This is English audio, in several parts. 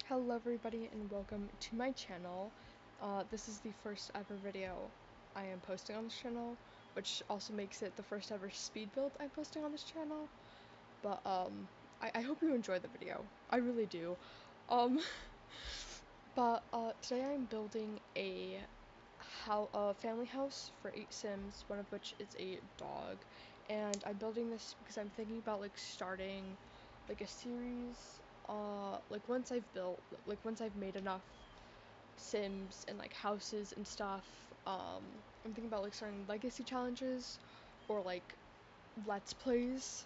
Hello everybody and welcome to my channel. This is the first ever video I am posting on this channel, which also makes it the first ever speed build I'm posting on this channel. But I hope you enjoy the video. I really do. Um, today I'm building a family house for 8 Sims, one of which is a dog. And I'm building this because I'm thinking about starting a series. Once I've made enough Sims and houses and stuff, I'm thinking about starting legacy challenges or let's plays.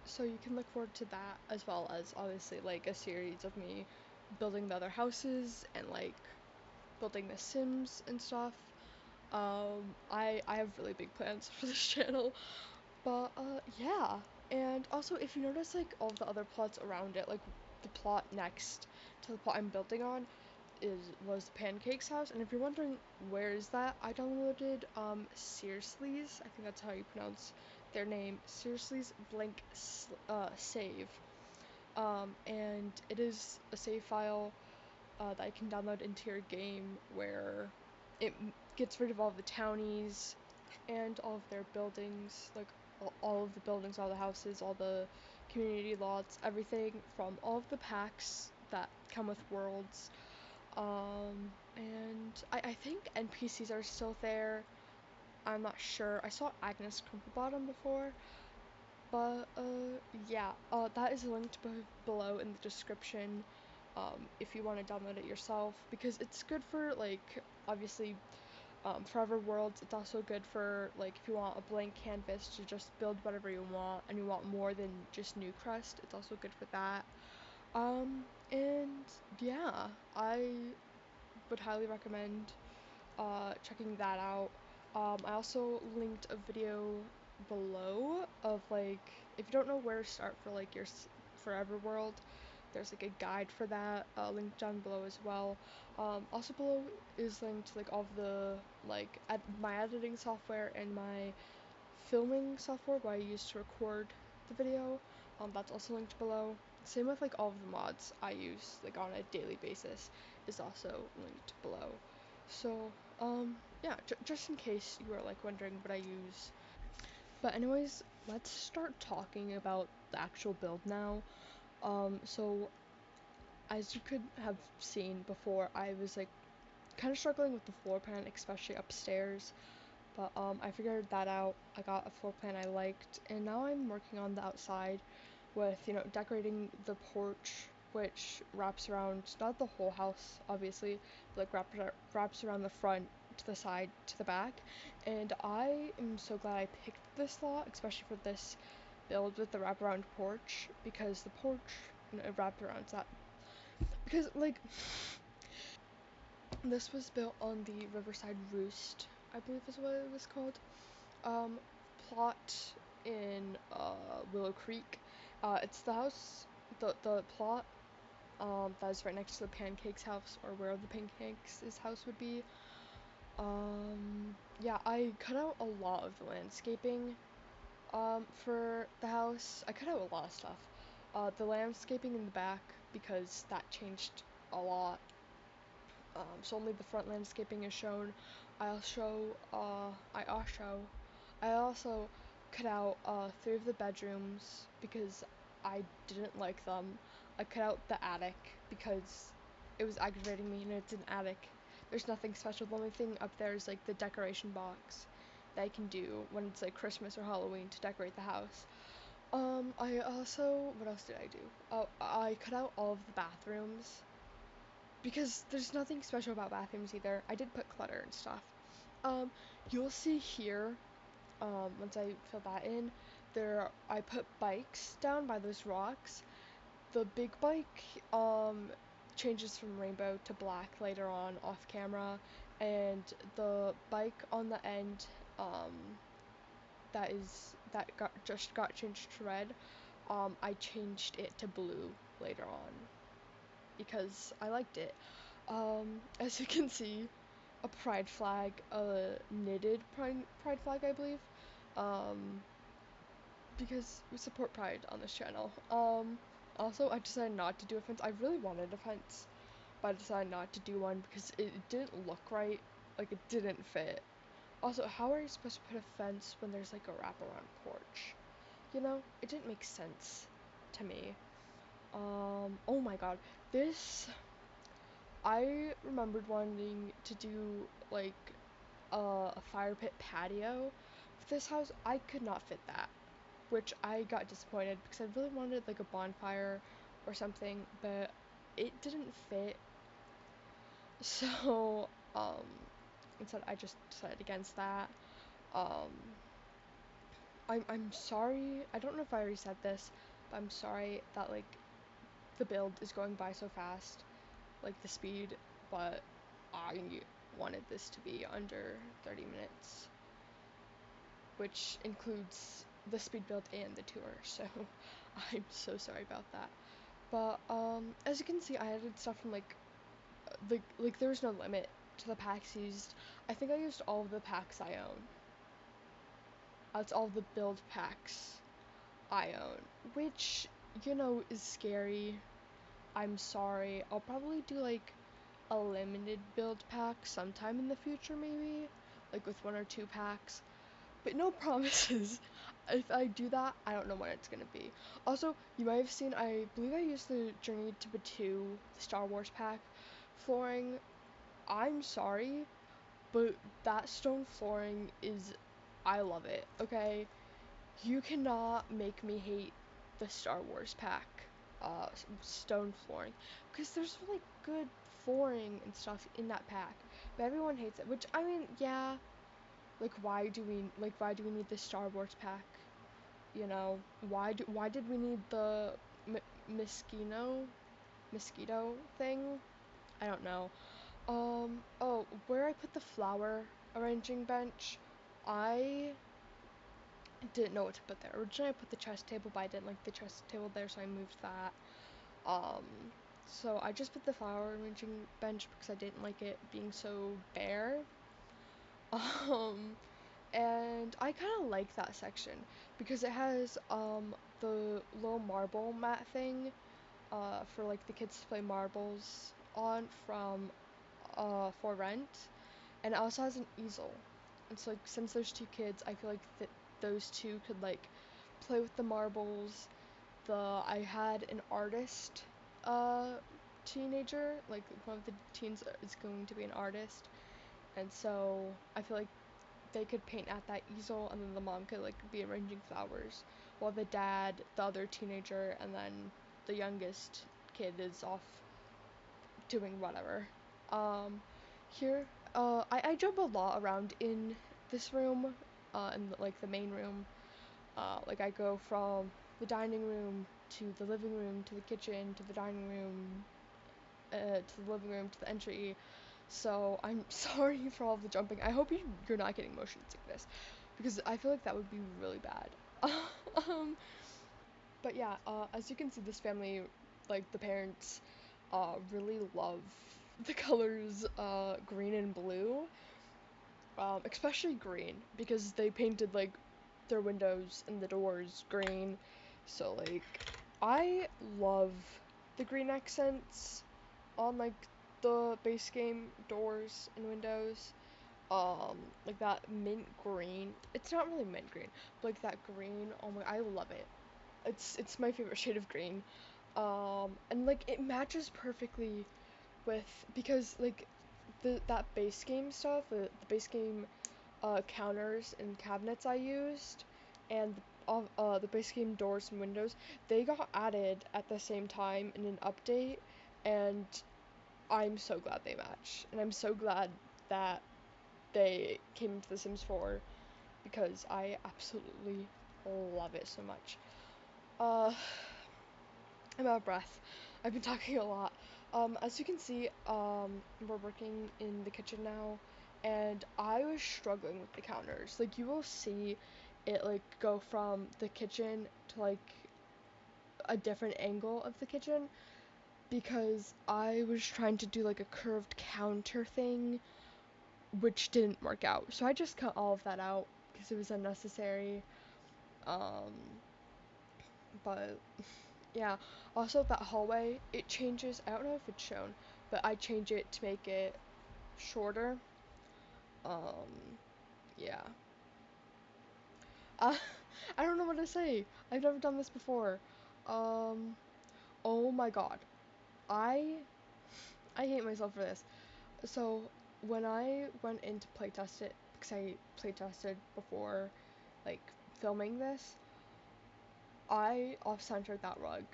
So you can look forward to that, as well as obviously a series of me building the other houses and building the Sims and stuff. I have really big plans for this channel, but yeah. And also, if you notice all of the other plots around it, the plot next to the plot I'm building on was Pancake's house. And if you're wondering where is that, I downloaded Seriously's, I think that's how you pronounce their name, Seriously's blank save. And it is a save file that I can download into your game where it gets rid of all the townies and all of their buildings, all of the buildings, all the houses, all the community lots, everything from all of the packs that come with worlds. And I think NPCs are still there. I'm not sure. I saw Agnes Crumplebottom before, but yeah, that is linked below in the description. If you want to download it yourself, because it's good for obviously forever worlds. It's also good for if you want a blank canvas to just build whatever you want and you want more than just New Crest. It's also good for that. And yeah, I would highly recommend checking that out. I also linked a video below of if you don't know where to start for your forever world, there's a guide for that linked down below as well. Also below is linked all of the my editing software and my filming software what I use to record the video. That's also linked below. Same with all of the mods I use on a daily basis is also linked below. So yeah, just in case you are wondering what I use. But anyways, let's start talking about the actual build now. So as you could have seen before, I was kind of struggling with the floor plan, especially upstairs. But I figured that out. I got a floor plan I liked, and now I'm working on the outside with decorating the porch, which wraps around not the whole house obviously, but wraps around the front, to the side, to the back. And I am so glad I picked this lot, especially for this build with the wraparound porch, because the porch it wrapped around that, because this was built on the Riverside Roost, I believe is what it was called, plot in Willow Creek. It's the house, the plot that is right next to the Pancake's house, or where the Pancake's house would be. Yeah, I cut out a lot of the landscaping for the house. I cut out a lot of stuff. The landscaping in the back, because that changed a lot. So only the front landscaping is shown. I also cut out 3 of the bedrooms because I didn't like them. I cut out the attic because it was aggravating me, and it's an attic. There's nothing special. The only thing up there is the decoration box that I can do when it's Christmas or Halloween to decorate the house. I also, what else did I do? Oh, I cut out all of the bathrooms because there's nothing special about bathrooms either. I did put clutter and stuff. You'll see here, once I fill that in, I put bikes down by those rocks. The big bike, changes from rainbow to black later on off camera, and the bike on the end, just got changed to red, I changed it to blue later on because I liked it. As you can see, a pride flag, a knitted pride flag, I believe, because we support pride on this channel. Also, I decided not to do a fence. I really wanted a fence, but I decided not to do one because it didn't look right. Like, it didn't fit. Also, how are you supposed to put a fence when there's like a wraparound porch? You know, it didn't make sense to me. Oh my god. This, I remembered wanting to do like a fire pit patio for this house. I could not fit that, which I got disappointed because I really wanted like a bonfire or something, but it didn't fit. So, um, instead I just decided against that. Um, I'm sorry. I don't know if I already said this, but I'm sorry that like the build is going by so fast, like the speed, but I wanted this to be under 30 minutes, which includes the speed build and the tour, so I'm so sorry about that. But as you can see, I added stuff from like there was no limit to the packs used. I think I used all of the packs I own. That's all the build packs I own, which, you know, is scary. I'm sorry. I'll probably do like a limited build pack sometime in the future, maybe, like with 1 or 2 packs, but no promises. If I do that, I don't know when it's gonna be. Also, you might have seen, I believe I used the Journey to Batuu, the Star Wars pack flooring. I'm sorry, but that stone flooring is, I love it, okay? You cannot make me hate the Star Wars pack, stone flooring, because there's really good flooring and stuff in that pack, but everyone hates it, which, I mean, yeah, like, why do we need the Star Wars pack, you know? Why did we need the mosquito thing? I don't know. Oh, where I put the flower arranging bench, I didn't know what to put there. Originally I put the chess table, but I didn't like the chess table there, so I moved that. Um, so I just put the flower arranging bench because I didn't like it being so bare. Um, and I kind of like that section because it has the little marble mat thing for like the kids to play marbles on from for rent, and it also has an easel. And so like since there's 2 kids, I feel like that those two could like play with the marbles. I had an artist uh teenager, like one of the teens is going to be an artist, and so I feel like they could paint at that easel, and then the mom could like be arranging flowers while the dad, the other teenager, and then the youngest kid is off doing whatever. Um, here, I jump a lot around in this room, in like the main room. Like I go from the dining room to the living room to the kitchen to the dining room, to the living room to the entry. So I'm sorry for all the jumping. I hope you're not getting motion sickness, because I feel like that would be really bad. um, but yeah, as you can see, this family, like the parents, really love the colors green and blue, especially green because they painted like their windows and the doors green. So like I love the green accents on like the base game doors and windows. Like that mint green. It's not really mint green, but like that green. Oh my, I love it. It's my favorite shade of green. And like it matches perfectly with, because like that base game stuff, the base game counters and cabinets I used, and the base game doors and windows, they got added at the same time in an update, and I'm so glad they match, and I'm so glad that they came into The Sims 4 because I absolutely love it so much. Uh, I'm out of breath. I've been talking a lot. As you can see, we're working in the kitchen now, and I was struggling with the counters. Like, you will see it, like, go from the kitchen to, like, a different angle of the kitchen, because I was trying to do, like, a curved counter thing, which didn't work out. So I just cut all of that out, because it was unnecessary. Um, but Yeah. Also, that hallway, it changes. I don't know if it's shown, but I change it to make it shorter. Um, yeah. Uh, I don't know what to say. I've never done this before. Um, oh my god. I I hate myself for this. So when I went in to playtest it, because I playtested before, like, filming this, I off-centered that rug,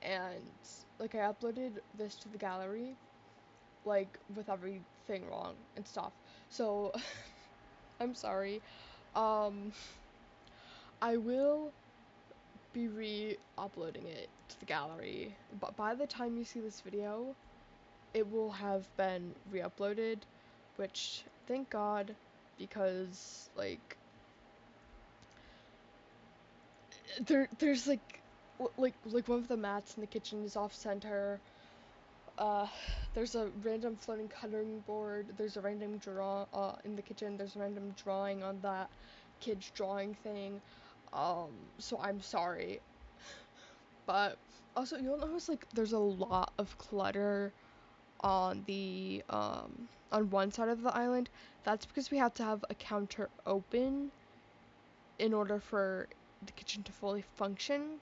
and like I uploaded this to the gallery, like with everything wrong and stuff. So I'm sorry. Um, I will be re-uploading it to the gallery, but by the time you see this video, it will have been re-uploaded, which thank God, because like there's like one of the mats in the kitchen is off center. Uh, there's a random floating cutting board. There's a random draw in the kitchen. There's a random drawing on that kid's drawing thing. So I'm sorry, but also you'll notice like there's a lot of clutter on the on one side of the island. That's because we have to have a counter open in order for the kitchen to fully function.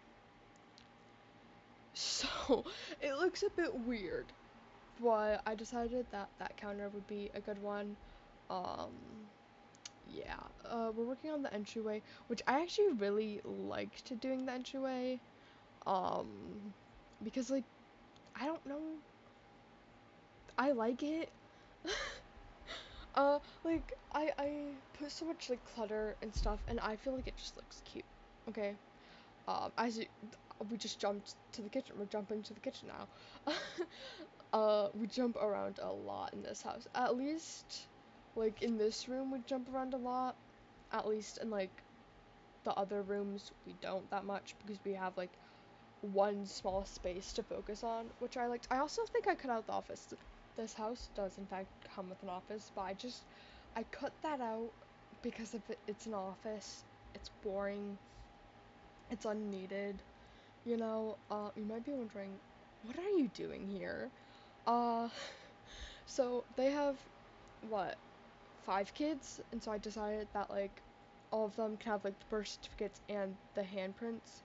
So it looks a bit weird, but I decided that that counter would be a good one. Um, yeah, we're working on the entryway, which I actually really liked doing the entryway. Um, because like I don't know, I like it. Like I put so much like clutter and stuff, and I feel like it just looks cute. Okay. As it, we just jumped to the kitchen. We're jumping to the kitchen now. We jump around a lot in this house. At least, like in this room, we jump around a lot. At least in like the other rooms, we don't that much because we have like one small space to focus on, which I liked. I also think I cut out the office. This house does in fact come with an office, but I cut that out because if it's an office, it's boring, it's unneeded. You might be wondering, what are you doing here? Uh, so they have what, 5 kids, and so I decided that like all of them can have like the birth certificates and the handprints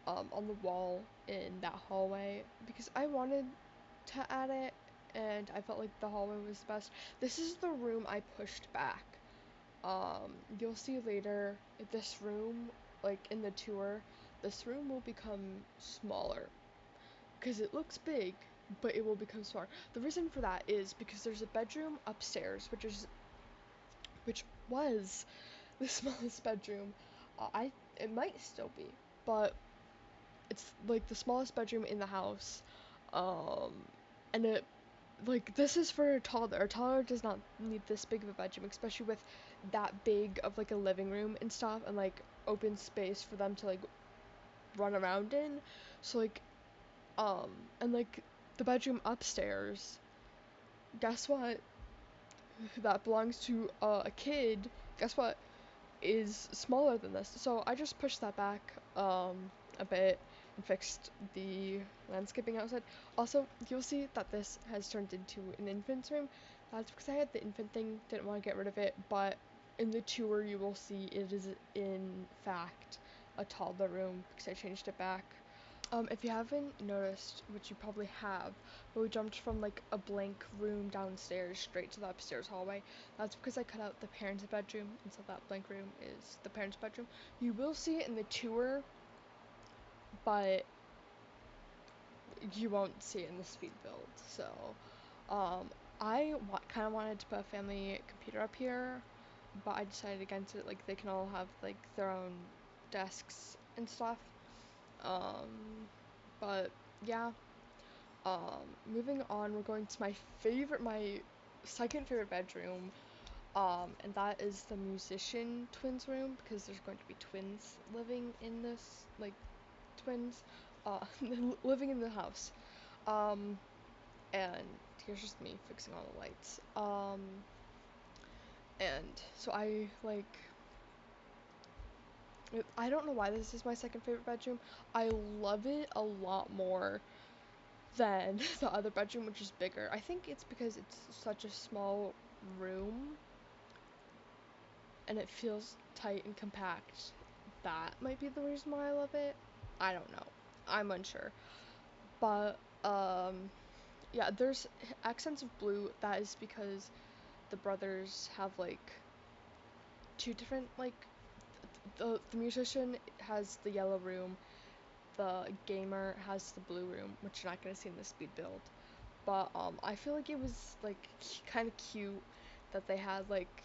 on the wall in that hallway because I wanted to add it, and I felt like the hallway was best. This is the room I pushed back. You'll see later, this room, like in the tour, this room will become smaller because it looks big, but it will become smaller. The reason for that is because there's a bedroom upstairs, which was the smallest bedroom. It might still be, but it's like the smallest bedroom in the house. Um, and it like this is for a toddler. A toddler does not need this big of a bedroom, especially with that big of like a living room and stuff, and like open space for them to like run around in. So like um and like the bedroom upstairs, guess what? That belongs to a kid. Guess what? Is smaller than this. So I just pushed that back a bit and fixed the landscaping outside. Also, you'll see that this has turned into an infant's room. That's because I had the infant thing, didn't want to get rid of it, but in the tour you will see it is in fact a toddler room because I changed it back. If you haven't noticed, which you probably have, but we jumped from like a blank room downstairs straight to the upstairs hallway. That's because I cut out the parents' bedroom, and so that blank room is the parents' bedroom. You will see it in the tour, but you won't see it in the speed build. So, um, kind of wanted to put a family computer up here, but I decided against it. Like they can all have like their own desks and stuff. Um, but yeah. Moving on, we're going to my second favorite bedroom, and that is the musician twins room because there's going to be twins living in this, like, twins, uh, living in the house. Um, and here's just me fixing all the lights. And so I, like, I don't know why this is my second favorite bedroom. I love it a lot more than the other bedroom, which is bigger. I think it's because it's such a small room and it feels tight and compact. That might be the reason why I love it. I don't know. I'm unsure. But yeah, there's accents of blue. That is because the brothers have like two different like the musician has the yellow room, the gamer has the blue room, which you're not gonna see in the speed build. But I feel like it was like kind of cute that they had like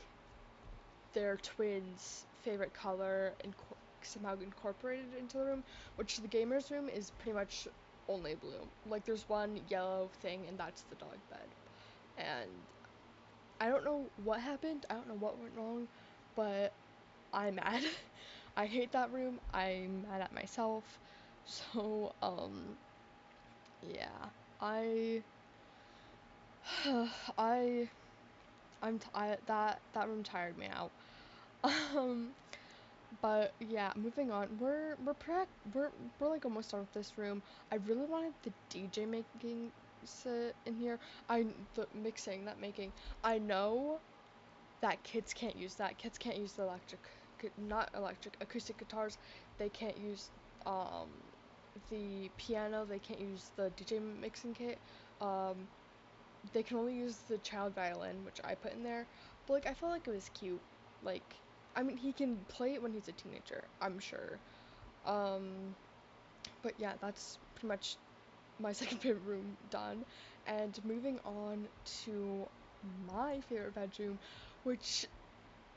their twins' favorite color and somehow incorporated into the room, which the gamer's room is pretty much only blue. Like there's one yellow thing and that's the dog bed. And I don't know what happened. I don't know what went wrong, but I'm mad. I hate that room. I'm mad at myself. So, yeah. I I that room tired me out. Um, but yeah, moving on. We're like almost done with this room. I really wanted the DJ making sit in here. The mixing, not making. I know that kids can't use that. Kids can't use the not electric, acoustic guitars. They can't use um the piano. They can't use the DJ mixing kit. Um, they can only use the child violin, which I put in there. But like I felt like it was cute. Like I mean, he can play it when he's a teenager, I'm sure. Um, but yeah, that's pretty much my second favorite room done. And moving on to my favorite bedroom, which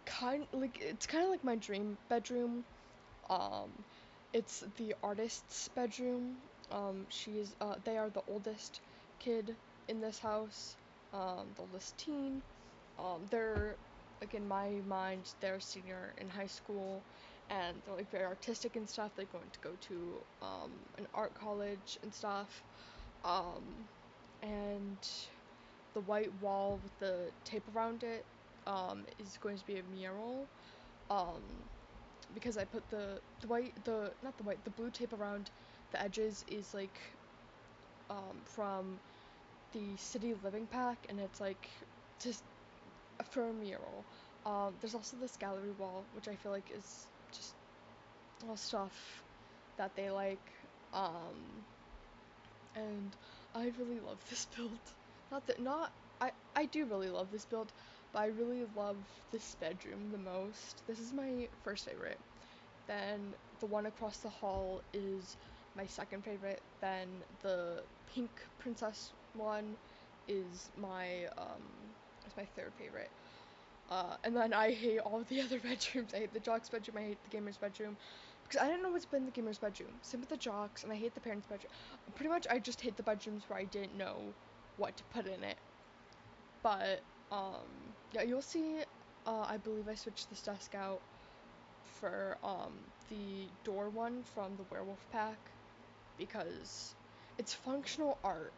it's kind of like my dream bedroom. Um, it's the artist's bedroom. They are the oldest kid in this house, the oldest teen. They're like in my mind, they're a senior in high school, and they're like very artistic and stuff. They're going to go to an art college and stuff. Um, and the white wall with the tape around it is going to be a mural. Um, because I put the white the not the white the blue tape around the edges is like from the city living pack, and it's like just for a mural. There's also this gallery wall, which I feel like is just all stuff that they like. Um, and I really love this build. Not that not I do really love this build, but I really love this bedroom the most. This is my first favorite. Then the one across the hall is my second favorite. Then the pink princess one is my third favorite. And then I hate all the other bedrooms. I hate the jock's bedroom. I hate the gamer's bedroom because I didn't know what's been the gamer's bedroom. Same with the jocks, and I hate the parents' bedroom. Pretty much, I just hate the bedrooms where I didn't know what to put in it. But yeah, you'll see. I believe I switched this desk out for the door one from the werewolf pack because it's functional art.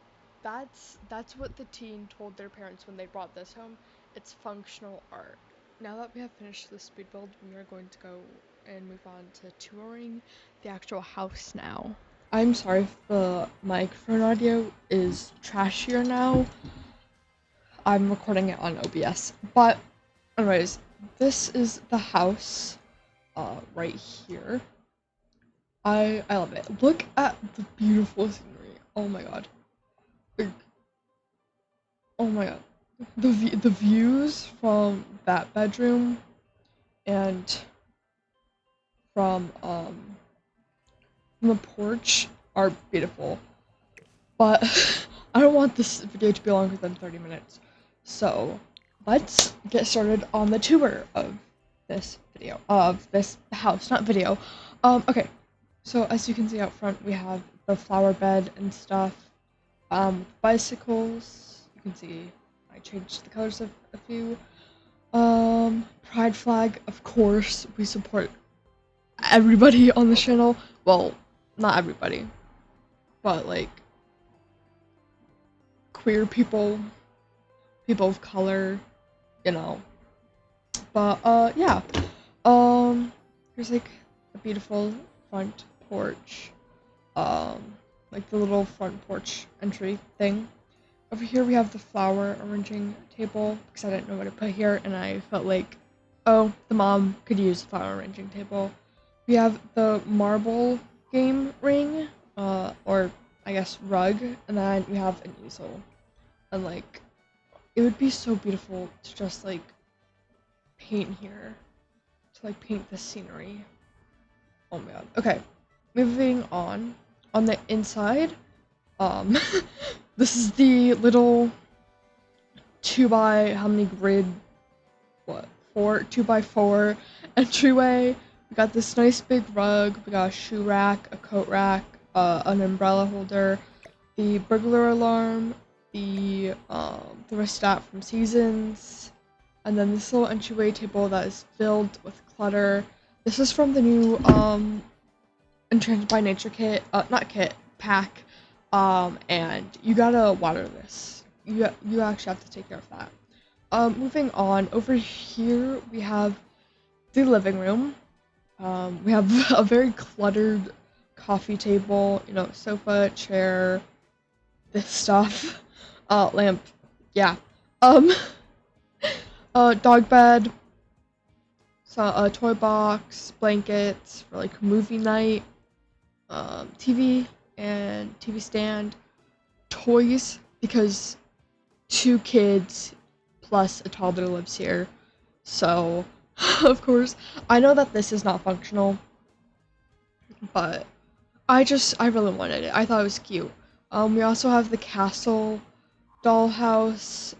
That's what the teen told their parents when they brought this home. It's functional art. Now that we have finished the speed build, we are going to go and move on to touring the actual house now. I'm sorry if the microphone audio is trashier now. I'm recording it on OBS. But anyways, this is the house right here. I love it. Look at the beautiful scenery. Oh my god. Like, oh my god. The views from that bedroom and from the porch are beautiful. But I don't want this video to be longer than 30 minutes. So let's get started on the tour of this house, not video. Okay. So as you can see out front, we have the flower bed and stuff. Bicycles. You can see I changed the colors of a few. Pride flag, of course. We support everybody on the channel. Well, not everybody, but like queer people, people of color, you know. But yeah. There's like a beautiful front porch, like the little front porch entry thing. Over here we have the flower arranging table because I didn't know what to put here, and I felt like, oh, the mom could use the flower arranging table. We have the marble game ring, or I guess rug, and then we have an easel. And like, it would be so beautiful to just like paint here, to like paint the scenery. Oh my god. Okay, moving on. On the inside, this is the little 2x how many grid, what, 2x4 entryway. We got this nice big rug, we got a shoe rack, a coat rack, an umbrella holder, the burglar alarm, the thermostat from Seasons, and then this little entryway table that is filled with clutter. This is from the new Enchanted by Nature kit, not kit, pack, and you gotta water this. You actually have to take care of that. Moving on, over here we have the living room. We have a very cluttered coffee table, you know, sofa, chair, this stuff, lamp, yeah. Dog bed, so a toy box, blankets for like movie night, TV and TV stand, toys because 2 kids plus a toddler lives here, so of course I know that this is not functional, but I really wanted it. I thought it was cute. We also have the castle dollhouse.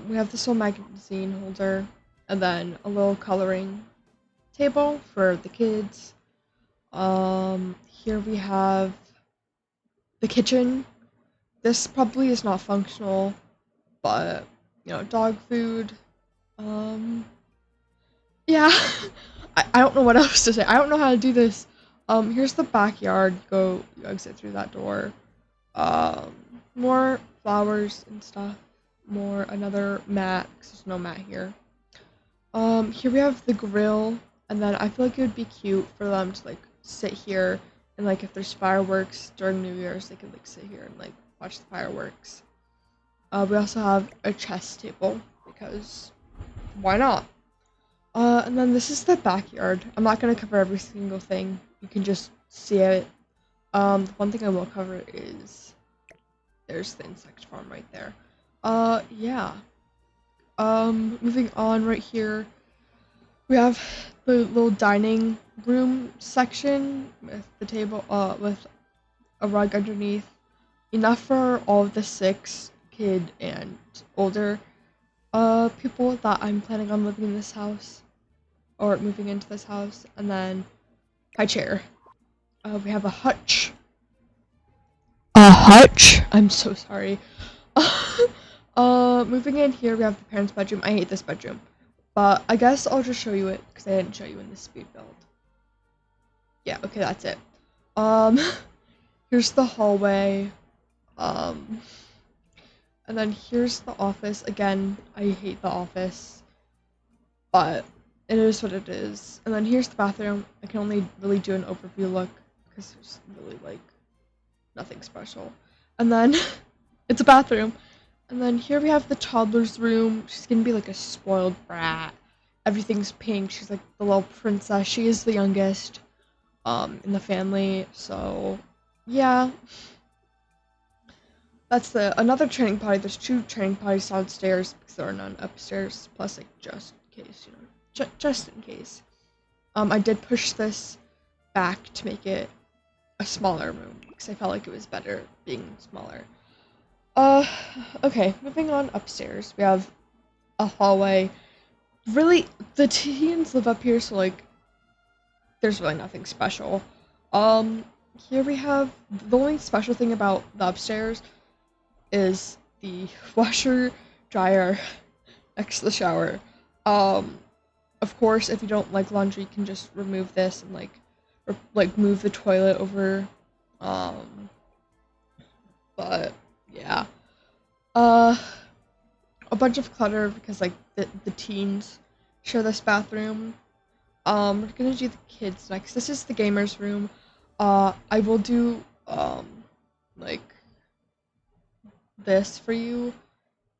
We have this little magazine holder, and then a little coloring table for the kids. Here we have the kitchen. This probably is not functional, but you know, dog food. Yeah, I don't know what else to say. I don't know how to do this. Here's the backyard. You exit through that door. More flowers and stuff. Another mat, 'cause there's no mat here. Here we have the grill, and then I feel like it would be cute for them to like sit here, and like if there's fireworks during New Year's, they could like sit here and like watch the fireworks. We also have a chess table, because why not? And then this is the backyard. I'm not gonna cover every single thing. You can just see it. The one thing I will cover is there's the insect farm right there. Yeah. Moving on right here, we have the little dining room section with the table, with a rug underneath. Enough for all of the 6 kid and older people that I'm planning on living in this house, or moving into this house. And then my chair. We have a hutch. A hutch? I'm so sorry. Moving in here, we have the parents' bedroom. I hate this bedroom, but I guess I'll just show you it because I didn't show you in the speed build. Yeah, okay, that's it. Here's the hallway. And then here's the office. Again, I hate the office, but it is what it is. And then here's the bathroom. I can only really do an overview look because there's really like nothing special. And then it's a bathroom. And then here we have the toddler's room. She's gonna be like a spoiled brat. Everything's pink. She's like the little princess. She is the youngest in the family. So yeah. That's another training potty. There's 2 training potties downstairs because there are none upstairs. Plus, like, just in case, you know, just in case. I did push this back to make it a smaller room because I felt like it was better being smaller. Okay, moving on upstairs. We have a hallway. Really, the teens live up here, so like, there's really nothing special. Here we have the only special thing about the upstairs is the washer dryer next to the shower. Of course, if you don't like laundry, you can just remove this and like move the toilet over. But yeah, a bunch of clutter because like the teens share this bathroom. We're gonna do the kids next. This is the gamers room. I will do like this for you.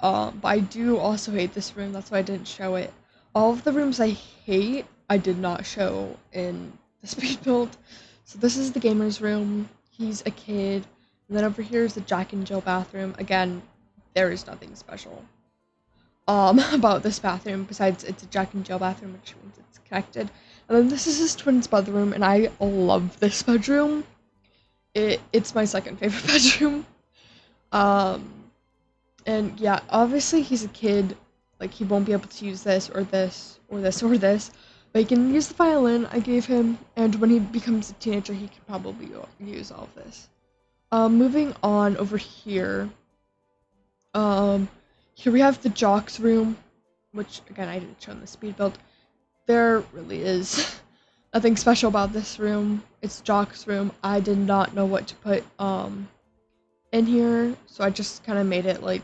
But I do also hate this room. That's why I didn't show it. All of the rooms I hate, I did not show in the speed build. So this is the gamer's room. He's a kid. And then over here is the Jack and Jill bathroom. Again, there is nothing special about this bathroom besides it's a Jack and Jill bathroom, which means it's connected. And then this is his twin's bedroom, and I love this bedroom. It's my second favorite bedroom. And yeah, obviously he's a kid, like he won't be able to use this or this or this or this, but he can use the violin I gave him, and when he becomes a teenager he can probably use all of this. Moving on over here, here we have the jocks room, which again I didn't show in the speed build. There really is nothing special about this room. It's jocks room. I did not know what to put in here, so I just kind of made it like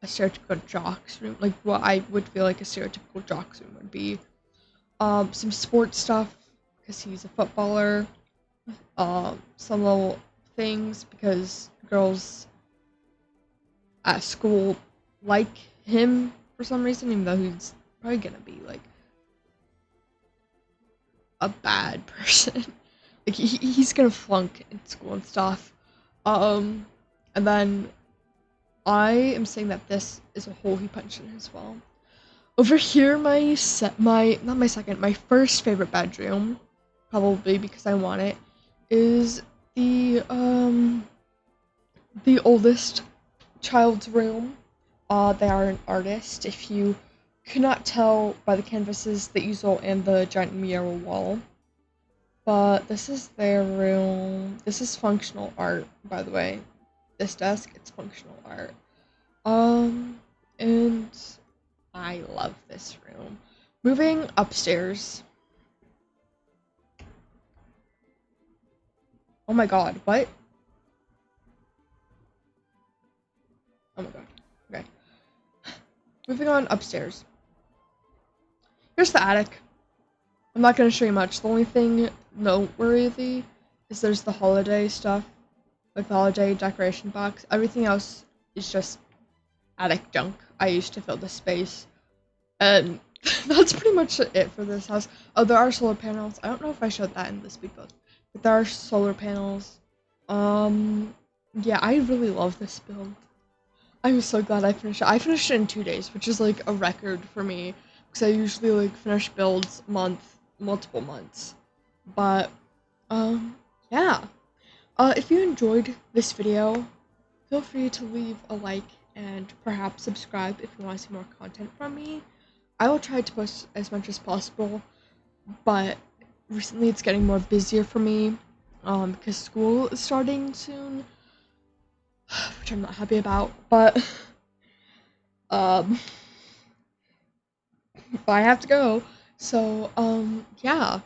a stereotypical jocks room, like what I would feel like a stereotypical jocks room would be. Some sports stuff because he's a footballer. Some little things because girls at school like him for some reason, even though he's probably gonna be like a bad person. Like he's gonna flunk in school and stuff. And then I am saying that this is a hole he punched in as well. Over here, my first favorite bedroom, probably because I want it, is the oldest child's room. They are an artist. If you could not tell by the canvases, the easel, and the giant mural wall. But this is their room. This is functional art, by the way. This desk, it's functional art. And I love this room. Moving upstairs. Oh my god, what? Oh my god, okay. Moving on upstairs. Here's the attic. I'm not going to show you much. The only thing noteworthy is there's the holiday stuff, like the holiday decoration box. Everything else is just attic junk I used to fill the space. And that's pretty much it for this house. Oh, there are solar panels. I don't know if I showed that in this speed build, but there are solar panels. Yeah, I really love this build. I'm so glad I finished it. I finished it in 2 days, which is like a record for me, because I usually like finish builds multiple months. But yeah. If you enjoyed this video, feel free to leave a like and perhaps subscribe if you want to see more content from me. I will try to post as much as possible, but recently it's getting more busier for me because school is starting soon, which I'm not happy about, but I have to go. So yeah.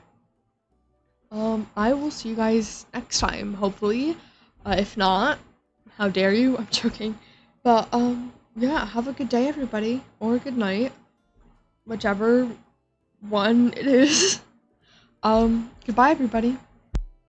I will see you guys next time, hopefully. If not, how dare you? I'm joking. But yeah, have a good day, everybody, or a good night, whichever one it is. Goodbye, everybody.